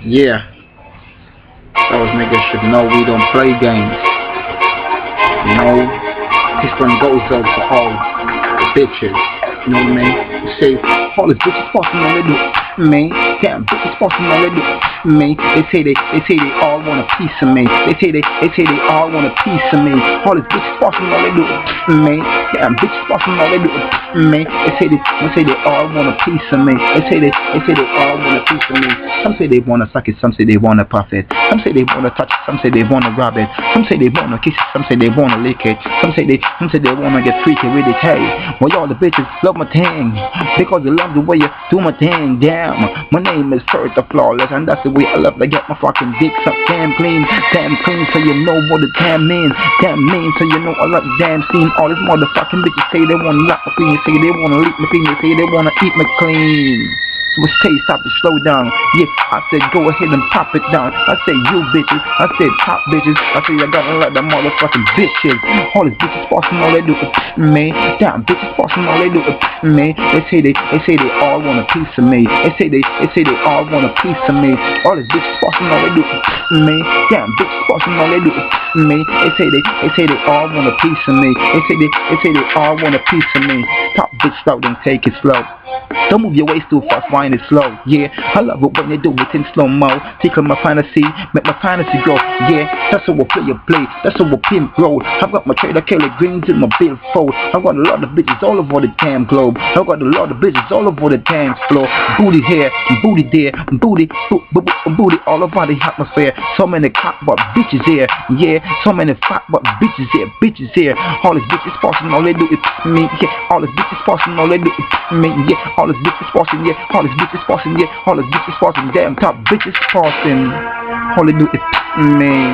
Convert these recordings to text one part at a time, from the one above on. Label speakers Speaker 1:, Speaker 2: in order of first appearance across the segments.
Speaker 1: Yeah, those niggas should know we don't play games. You know, this one goes out to all the bitches. You know what I mean? You say, all the bitches fucking all they do, man. Damn, bitches fucking all they do, man. They say they all want a piece of me. They say they all want a piece of me. All the bitches fucking all they do, man. Damn, bitches fucking all they do, man. They say they all want a piece of me. They say they all want a piece of me. Some say they wanna suck it, some say they wanna puff it. Some say they wanna touch it, some say they wanna rub it. Some say they wanna kiss it, some say they wanna lick it. Some say they wanna get freaky with it. Hey, well y'all the bitches love my thing because they love the way you do my thing. Damn, my name is ffertaflawless, and that's the way I love to get my fucking dick sucked damn clean, so you know what the damn means. Damn mean, so you know I love the damn scene. All these motherfucking bitches say they wanna lap my clean, say they wanna lick my clean, they say they wanna eat me clean. So I say stop to slow down. Yeah, I said go ahead and pop it down. I said you bitches, I said pop bitches. I said I gotta let the motherfucking bitches. All these bitches fucking all they do is me. Damn bitches fucking all they do is me. They say they all want a piece of me. They say they all want a piece of me. All these bitches fucking all they do is me. Damn bitches fucking all they do is me. They say they all want a piece of me. They say they all want a piece of me. Top bitch slow, then take it slow. Don't move your waist too fast, wind it slow. Yeah, I love it when you do it in slow-mo. Tickle my fantasy, make my fantasy grow. Yeah, that's how I play, that's how I pimp roll. I've got my trader Kelly Greens in my billfold. I've got a lot of bitches all over the damn globe. I've got a lot of bitches all over the dance floor. Booty here, booty there, booty all over the atmosphere. So many cock but bitches here. Yeah, so many fat but bitches here. All these bitches passing, all they do is me. Yeah, all these bitches passing, all they do is me. Yeah. All these bitches passing, yeah. All these bitches passing, yeah. All these bitches passing, damn top bitches passing. All they do is me.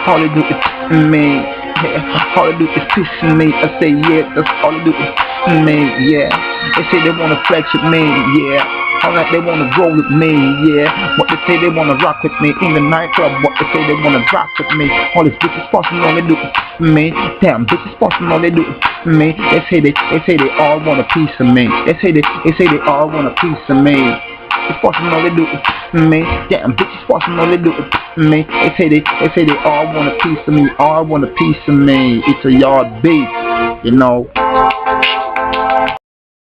Speaker 1: All they do is me. Yeah. All they do is pissing me. I say yeah, that's all they do is me. Yeah. They say they wanna flex with me. Yeah. Alright, they wanna roll with me, yeah. What they say they wanna rock with me in the nightclub. What they say they wanna rock with me. All these bitches passing, all they do is me. Damn bitches passing, all they do is me. They say they all want a piece of me. They say they all want a piece of me. It's passing, all they do is me. Damn bitches passing, all they do is me. They say they all want a piece of me. All want a piece of me. It's a yard beat, you know.